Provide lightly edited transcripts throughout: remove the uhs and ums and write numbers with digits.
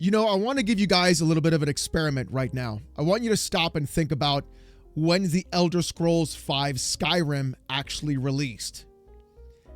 I want to give you guys a little bit of an experiment right now. I want you to stop and think about when the Elder Scrolls V Skyrim actually released.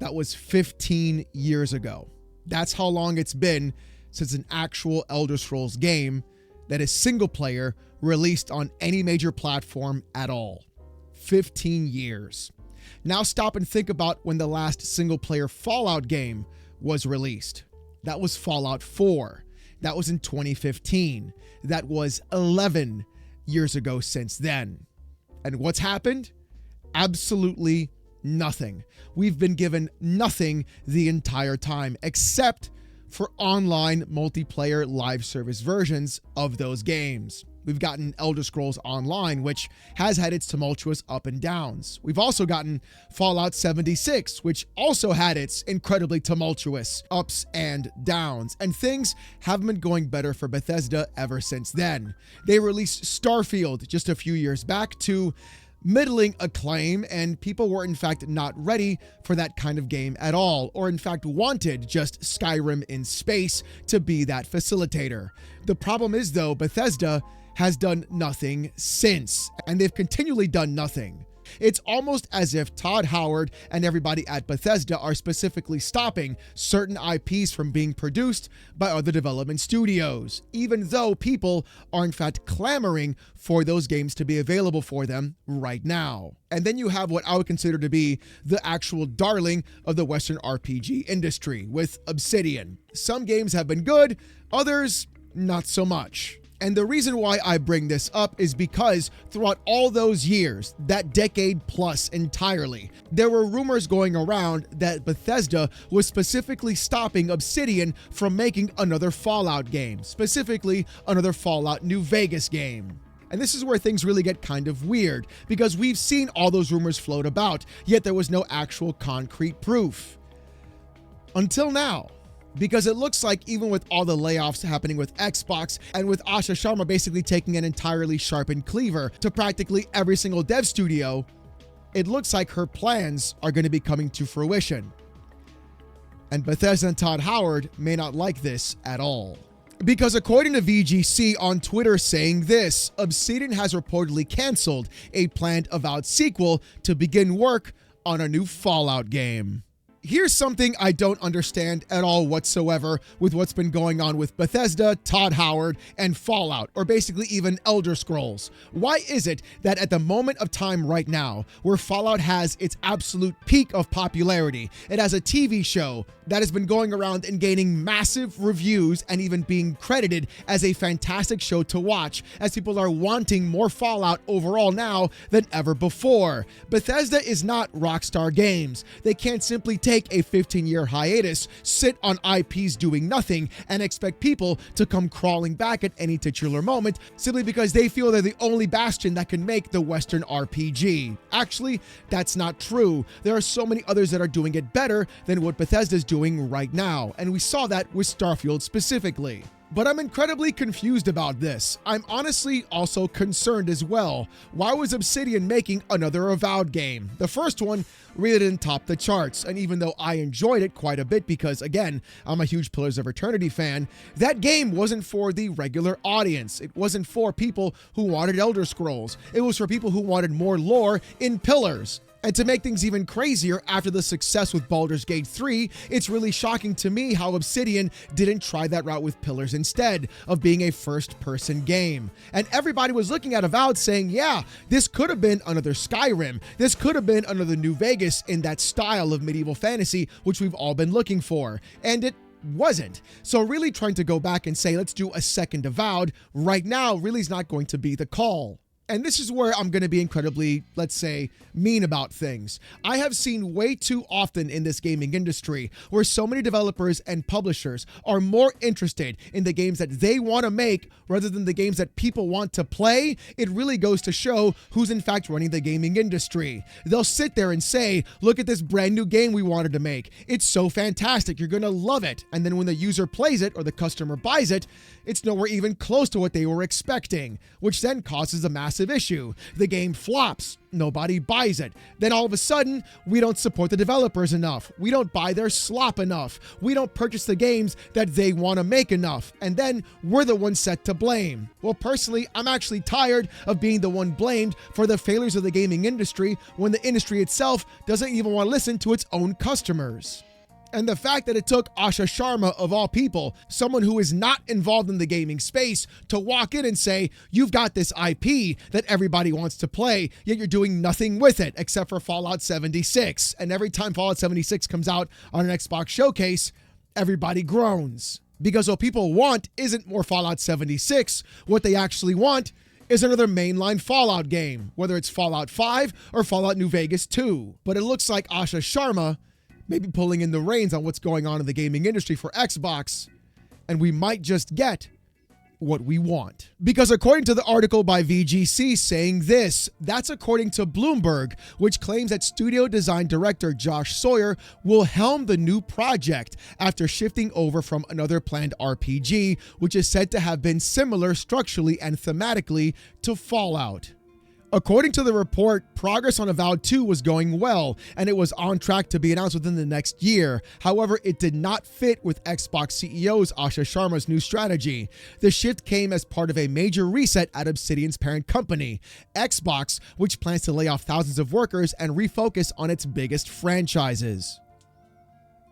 That was 15 years ago. That's how long it's been since an actual Elder Scrolls game that is single player released on any major platform at all. 15 years. Now stop and think about when the last single player Fallout game was released. That was Fallout 4. That was in 2015. That was 11 years ago since then. And what's happened? Absolutely nothing. We've been given nothing the entire time, except for online multiplayer live service versions of those games. We've gotten Elder Scrolls Online, which has had its tumultuous up and downs. We've also gotten Fallout 76, which also had its incredibly tumultuous ups and downs. And things haven't been going better for Bethesda ever since then. They released Starfield just a few years back to middling acclaim, and people were in fact not ready for that kind of game at all, or in fact wanted just Skyrim in space to be that facilitator. The problem is though, Bethesda has done nothing since, and they've continually done nothing. It's almost as if Todd Howard and everybody at Bethesda are specifically stopping certain IPs from being produced by other development studios, even though people are in fact clamoring for those games to be available for them right now. And then you have what I would consider to be the actual darling of the Western RPG industry with Obsidian. Some games have been good, others not so much. And the reason why I bring this up is because throughout all those years, that decade plus entirely, there were rumors going around that Bethesda was specifically stopping Obsidian from making another Fallout game, specifically another Fallout New Vegas game. And this is where things really get kind of weird, because we've seen all those rumors float about, yet there was no actual concrete proof. Until now. Because it looks like even with all the layoffs happening with Xbox and with Asha Sharma basically taking an entirely sharpened cleaver to practically every single dev studio, it looks like her plans are going to be coming to fruition. And Bethesda and Todd Howard may not like this at all. Because according to VGC on Twitter saying this, Obsidian has reportedly canceled a planned Avowed sequel to begin work on a new Fallout game. Here's something I don't understand at all whatsoever with what's been going on with Bethesda, Todd Howard, and Fallout, or basically even Elder Scrolls. Why is it that at the moment of time right now, where Fallout has its absolute peak of popularity, it has a TV show that has been going around and gaining massive reviews and even being credited as a fantastic show to watch, as people are wanting more Fallout overall now than ever before? Bethesda is not Rockstar Games. They can't simply take a 15-year hiatus, sit on IPs doing nothing, and expect people to come crawling back at any titular moment simply because they feel they're the only bastion that can make the Western RPG. Actually, that's not true. There are so many others that are doing it better than what Bethesda's doing right now, and we saw that with Starfield specifically. But I'm incredibly confused about this. I'm honestly also concerned as well. Why was Obsidian making another Avowed game? The first one really didn't top the charts, and even though I enjoyed it quite a bit because, again, I'm a huge Pillars of Eternity fan, that game wasn't for the regular audience. It wasn't for people who wanted Elder Scrolls. It was for people who wanted more lore in Pillars. And to make things even crazier, after the success with Baldur's Gate 3, it's really shocking to me how Obsidian didn't try that route with Pillars instead of being a first-person game. And everybody was looking at Avowed saying, yeah, this could have been another Skyrim. This could have been another New Vegas in that style of medieval fantasy, which we've all been looking for. And it wasn't. So really trying to go back and say, let's do a second Avowed right now really is not going to be the call. And this is where I'm going to be incredibly, let's say, mean about things. I have seen way too often in this gaming industry where so many developers and publishers are more interested in the games that they want to make rather than the games that people want to play. It really goes to show who's in fact running the gaming industry. They'll sit there and say, look at this brand new game we wanted to make. It's so fantastic. You're going to love it. And then when the user plays it or the customer buys it, it's nowhere even close to what they were expecting, which then causes a massive massive issue. The game flops. Nobody buys it. Then all of a sudden, we don't support the developers enough. We don't buy their slop enough. We don't purchase the games that they want to make enough. And then we're the ones set to blame. Well, personally, I'm actually tired of being the one blamed for the failures of the gaming industry when the industry itself doesn't even want to listen to its own customers. And the fact that it took Asha Sharma, of all people, someone who is not involved in the gaming space, to walk in and say, you've got this IP that everybody wants to play, yet you're doing nothing with it except for Fallout 76. And every time Fallout 76 comes out on an Xbox showcase, everybody groans. Because what people want isn't more Fallout 76. What they actually want is another mainline Fallout game, whether it's Fallout 5 or Fallout New Vegas 2. But it looks like Asha Sharma maybe pulling in the reins on what's going on in the gaming industry for Xbox, and we might just get what we want. Because according to the article by VGC saying this, that's according to Bloomberg, which claims that studio design director Josh Sawyer will helm the new project after shifting over from another planned RPG, which is said to have been similar structurally and thematically to Fallout. According to the report, progress on Avowed 2 was going well, and it was on track to be announced within the next year. However, it did not fit with Xbox CEO's Asha Sharma's new strategy. The shift came as part of a major reset at Obsidian's parent company, Xbox, which plans to lay off thousands of workers and refocus on its biggest franchises.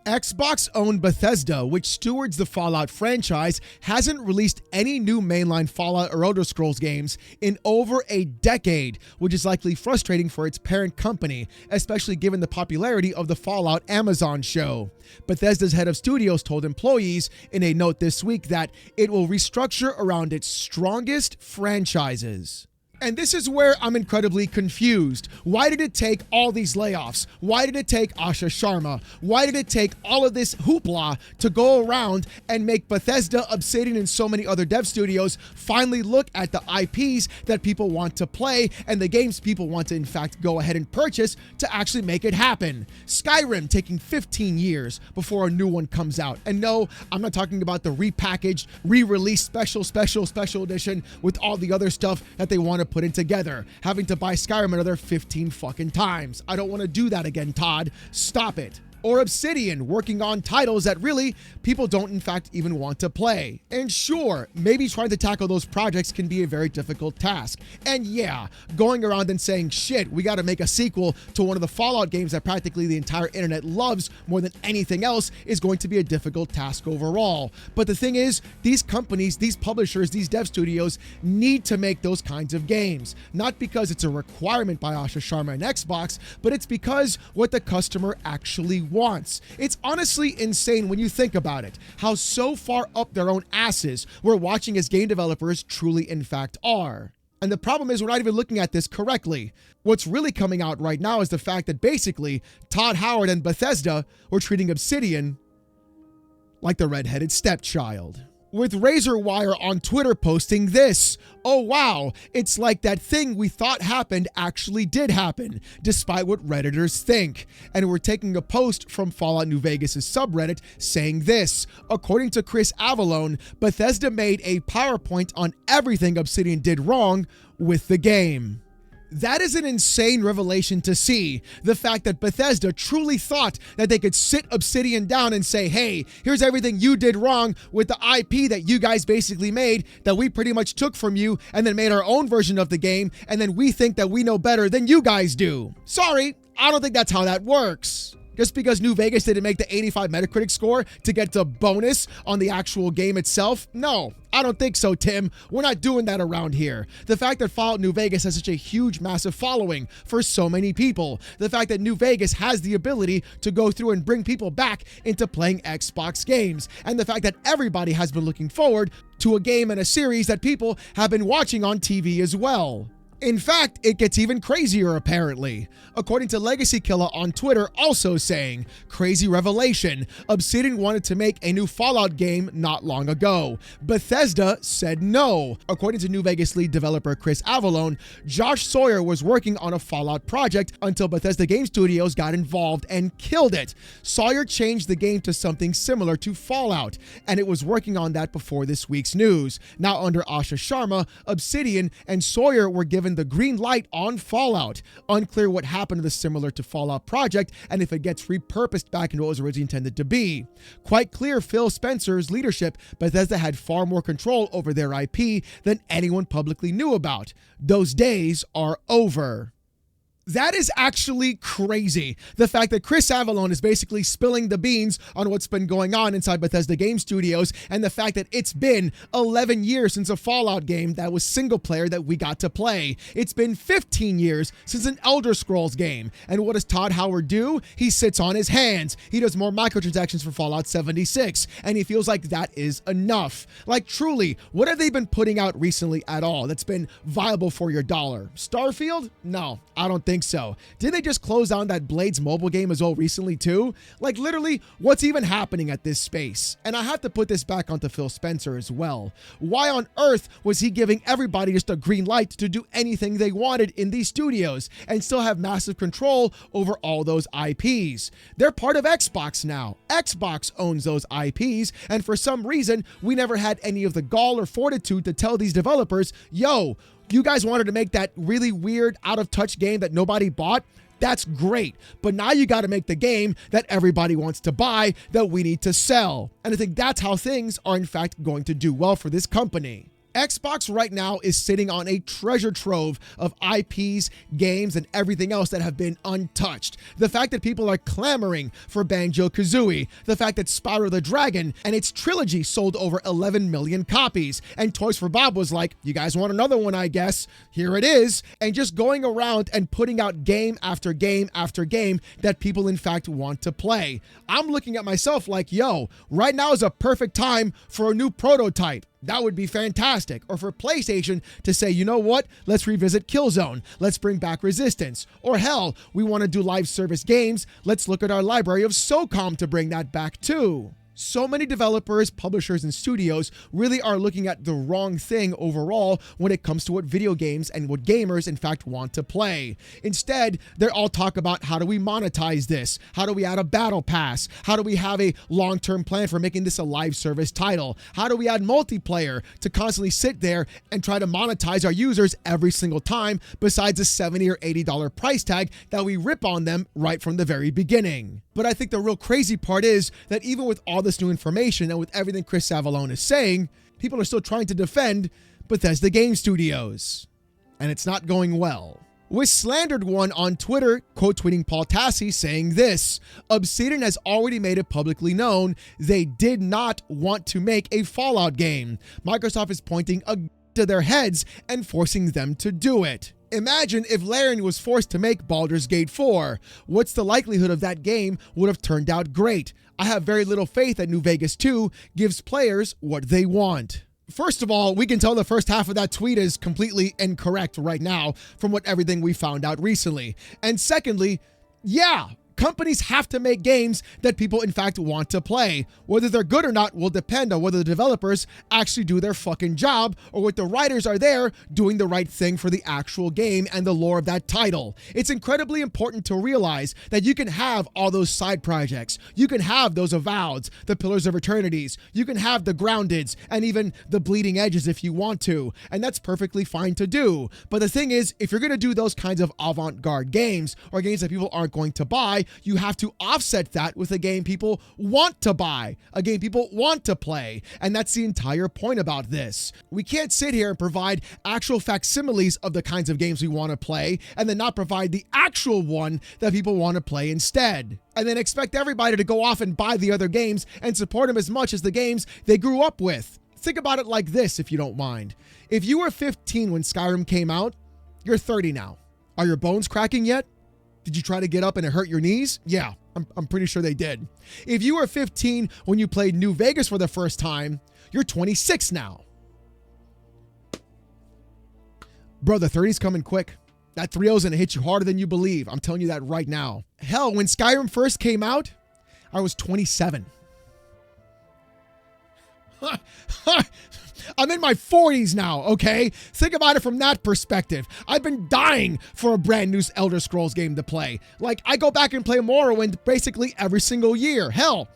Xbox-owned Bethesda, which stewards the Fallout franchise, hasn't released any new mainline Fallout or Elder Scrolls games in over a decade, which is likely frustrating for its parent company, especially given the popularity of the Fallout Amazon show. Bethesda's head of studios told employees in a note this week that it will restructure around its strongest franchises. And this is where I'm incredibly confused. Why did it take all these layoffs? Why did it take Asha Sharma? Why did it take all of this hoopla to go around and make Bethesda, Obsidian, and so many other dev studios finally look at the IPs that people want to play and the games people want to, in fact, go ahead and purchase to actually make it happen? Skyrim taking 15 years before a new one comes out. And no, I'm not talking about the repackaged, re-released special edition with all the other stuff that they want to put in together, having to buy Skyrim another 15 fucking times. I don't want to do that again, Todd. Stop it. Or Obsidian working on titles that really people don't in fact even want to play. And sure, maybe trying to tackle those projects can be a very difficult task. And yeah, going around and saying, shit, we got to make a sequel to one of the Fallout games that practically the entire internet loves more than anything else is going to be a difficult task overall. But the thing is, these companies, these publishers, these dev studios need to make those kinds of games. Not because it's a requirement by Asha Sharma and Xbox, but it's because what the customer actually wants. It's honestly insane when you think about it, how so far up their own asses we're watching as game developers truly in fact are. And the problem is we're not even looking at this correctly. What's really coming out right now is the fact that basically Todd Howard and Bethesda were treating Obsidian like the redheaded stepchild. With Razor Wire on Twitter posting this, oh wow, it's like that thing we thought happened actually did happen, despite what Redditors think. And we're taking a post from Fallout New Vegas' subreddit saying this, according to Chris Avalone, Bethesda made a PowerPoint on everything Obsidian did wrong with the game. That is an insane revelation to see. The fact that Bethesda truly thought that they could sit Obsidian down and say, hey, here's everything you did wrong with the IP that you guys basically made that we pretty much took from you and then made our own version of the game, and then we think that we know better than you guys do. Sorry, I don't think that's how that works. Just because New Vegas didn't make the 85 Metacritic score to get the bonus on the actual game itself? No, I don't think so, Tim. We're not doing that around here. The fact that Fallout New Vegas has such a huge, massive following for so many people. The fact that New Vegas has the ability to go through and bring people back into playing Xbox games. And the fact that everybody has been looking forward to a game and a series that people have been watching on TV as well. In fact, it gets even crazier apparently. According to Legacy Killer on Twitter also saying, crazy revelation, Obsidian wanted to make a new Fallout game not long ago. Bethesda said no. According to New Vegas lead developer Chris Avalone, Josh Sawyer was working on a Fallout project until Bethesda Game Studios got involved and killed it. Sawyer changed the game to something similar to Fallout, and it was working on that before this week's news. Now under Asha Sharma, Obsidian and Sawyer were given given the green light on Fallout. Unclear what happened to the similar to Fallout project and if it gets repurposed back into what it was originally intended to be. Quite clear Phil Spencer's leadership, Bethesda had far more control over their IP than anyone publicly knew about. Those days are over. That is actually crazy. The fact that Chris Avellone is basically spilling the beans on what's been going on inside Bethesda Game Studios, and the fact that it's been 11 years since a Fallout game that was single player that we got to play. It's been 15 years since an Elder Scrolls game. And what does Todd Howard do? He sits on his hands. He does more microtransactions for Fallout 76, and he feels like that is enough. Like, truly, what have they been putting out recently at all that's been viable for your dollar? Starfield? No, I don't think so. Did they just close down that Blades mobile game as well recently too? Like, literally, what's even happening at this space? And I have to put this back onto Phil Spencer as well. Why on earth was he giving everybody just a green light to do anything they wanted in these studios and still have massive control over all those IPs? They're part of Xbox now. Xbox owns those IPs, and for some reason, we never had any of the gall or fortitude to tell these developers, yo, you guys wanted to make that really weird, out-of-touch game that nobody bought? That's great. But now you got to make the game that everybody wants to buy, that we need to sell. And I think that's how things are in fact going to do well for this company. Xbox right now is sitting on a treasure trove of IPs, games, and everything else that have been untouched. The fact that people are clamoring for Banjo-Kazooie, the fact that Spyro the Dragon and its trilogy sold over 11 million copies, and Toys for Bob was like, you guys want another one, I guess? Here it is. And just going around and putting out game after game after game that people in fact want to play. I'm looking at myself like, yo, right now is a perfect time for a new prototype. That would be fantastic. Or for PlayStation to say, you know what? Let's revisit Killzone. Let's bring back Resistance. Or hell, we want to do live service games. Let's look at our library of SOCOM to bring that back too. So many developers, publishers, and studios really are looking at the wrong thing overall when it comes to what video games and what gamers in fact want to play. Instead, they're all talk about how do we monetize this? How do we add a battle pass? How do we have a long-term plan for making this a live service title? How do we add multiplayer to constantly sit there and try to monetize our users every single time besides a $70 or $80 price tag that we rip on them right from the very beginning? But I think the real crazy part is that even with all this new information and with everything Chris Avellone is saying, people are still trying to defend Bethesda Game Studios. And it's not going well. With Slandered One on Twitter, quote tweeting Paul Tassi saying this, Obsidian has already made it publicly known they did not want to make a Fallout game. Microsoft is pointing a gun to their heads and forcing them to do it. Imagine if Larian was forced to make Baldur's Gate 4. What's the likelihood of that game would have turned out great? I have very little faith that New Vegas 2 gives players what they want. First of all, we can tell the first half of that tweet is completely incorrect right now from everything we found out recently. And secondly, yeah, companies have to make games that people in fact want to play. Whether they're good or not will depend on whether the developers actually do their fucking job or what the writers are there doing the right thing for the actual game and the lore of that title. It's incredibly important to realize that you can have all those side projects. You can have those Avoweds, the Pillars of Eternities. You can have the Groundeds and even the Bleeding Edges if you want to. And that's perfectly fine to do. But the thing is, if you're going to do those kinds of avant-garde games or games that people aren't going to buy, you have to offset that with a game people want to buy, a game people want to play. And that's the entire point about this. We can't sit here and provide actual facsimiles of the kinds of games we want to play and then not provide the actual one that people want to play instead. And then expect everybody to go off and buy the other games and support them as much as the games they grew up with. Think about it like this, if you don't mind. If you were 15 when Skyrim came out, you're 30 now. Are your bones cracking yet? Did you try to get up and it hurt your knees? Yeah, I'm pretty sure they did. If you were 15 when you played New Vegas for the first time, you're 26 now. Bro, the 30's coming quick. That 3-0's gonna hit you harder than you believe. I'm telling you that right now. Hell, when Skyrim first came out, I was 27. I'm in my 40s now, okay? Think about it from that perspective. I've been dying for a brand new Elder Scrolls game to play. Like, I go back and play Morrowind basically every single year. Hell,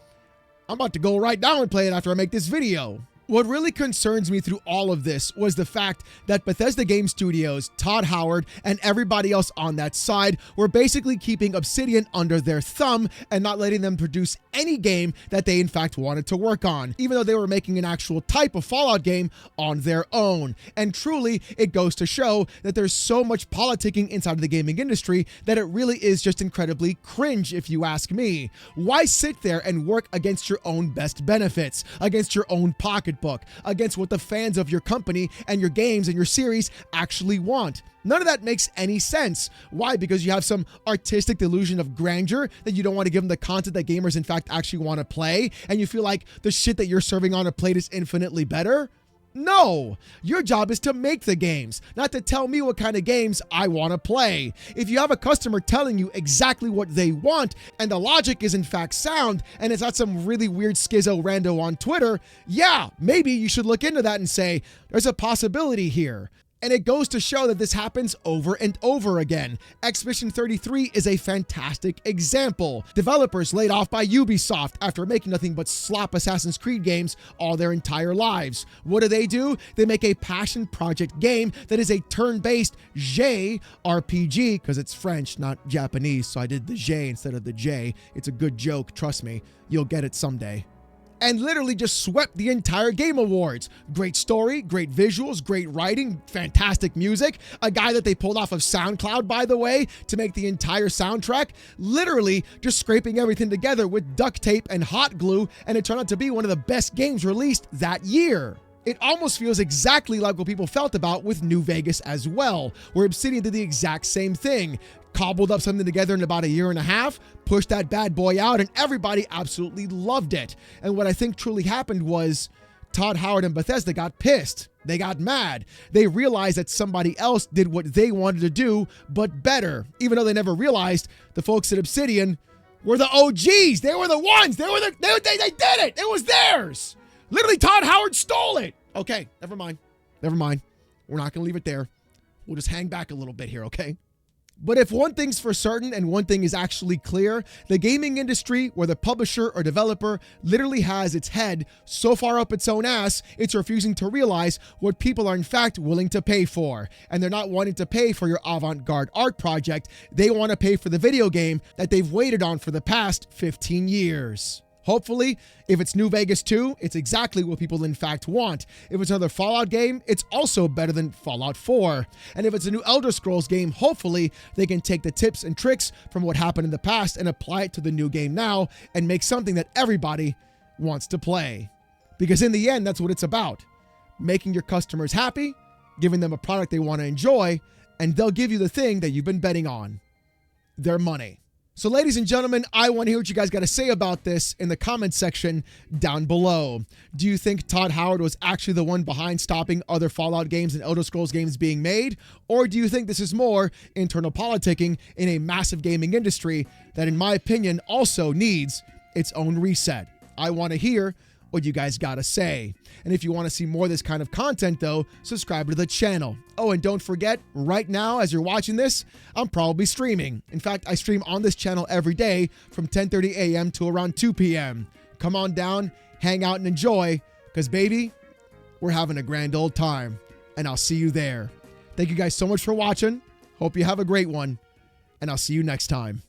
I'm about to go right now and play it after I make this video. What really concerns me through all of this was the fact that Bethesda Game Studios, Todd Howard, and everybody else on that side were basically keeping Obsidian under their thumb and not letting them produce any game that they in fact wanted to work on, even though they were making an actual type of Fallout game on their own. And truly, it goes to show that there's so much politicking inside of the gaming industry that it really is just incredibly cringe, if you ask me. Why sit there and work against your own best benefits, against your own pocketbook, against what the fans of your company and your games and your series actually want? None of that makes any sense. Why? Because you have some artistic delusion of grandeur that you don't want to give them the content that gamers in fact actually want to play, and you feel like the shit that you're serving on a plate is infinitely better? No, your job is to make the games, not to tell me what kind of games I want to play. If you have a customer telling you exactly what they want and the logic is in fact sound and it's not some really weird schizo rando on Twitter, yeah, maybe you should look into that and say, there's a possibility here. And it goes to show that this happens over and over again. Expedition 33 is a fantastic example. Developers laid off by Ubisoft after making nothing but slop Assassin's Creed games all their entire lives. What do? They make a passion project game that is a turn-based ARPG, because it's French, not Japanese, so I did the J instead of the J. It's a good joke, trust me. You'll get it someday. And literally just swept the entire Game Awards. Great story, great visuals, great writing, fantastic music. A guy that they pulled off of SoundCloud, by the way, to make the entire soundtrack. Literally just scraping everything together with duct tape and hot glue, and it turned out to be one of the best games released that year. It almost feels exactly like what people felt about with New Vegas as well, where Obsidian did the exact same thing. Cobbled up something together in about a year and a half, pushed that bad boy out, and everybody absolutely loved it. And what I think truly happened was Todd Howard and Bethesda got pissed. They got mad. They realized that somebody else did what they wanted to do, but better. Even though they never realized the folks at Obsidian were the OGs. They were the ones. They did it. It was theirs. Literally, Todd Howard stole it. Okay, never mind. We're not going to leave it there. We'll just hang back a little bit here, okay? But if one thing's for certain and one thing is actually clear, the gaming industry, where the publisher or developer literally has its head so far up its own ass, it's refusing to realize what people are in fact willing to pay for. And they're not wanting to pay for your avant-garde art project. They want to pay for the video game that they've waited on for the past 15 years. Hopefully, if it's New Vegas 2, it's exactly what people in fact want. If it's another Fallout game, it's also better than Fallout 4. And if it's a new Elder Scrolls game, hopefully they can take the tips and tricks from what happened in the past and apply it to the new game now and make something that everybody wants to play. Because in the end, that's what it's about. Making your customers happy, giving them a product they want to enjoy, and they'll give you the thing that you've been betting on: their money. So ladies and gentlemen, I want to hear what you guys got to say about this in the comment section down below. Do you think Todd Howard was actually the one behind stopping other Fallout games and Elder Scrolls games being made? Or do you think this is more internal politicking in a massive gaming industry that, in my opinion, also needs its own reset? I want to hear what you guys got to say. And if you want to see more of this kind of content, though, subscribe to the channel. Oh, and don't forget, right now, as you're watching this, I'm probably streaming. In fact, I stream on this channel every day from 10:30 a.m. to around 2 p.m. Come on down, hang out, and enjoy, because, baby, we're having a grand old time. And I'll see you there. Thank you guys so much for watching. Hope you have a great one, and I'll see you next time.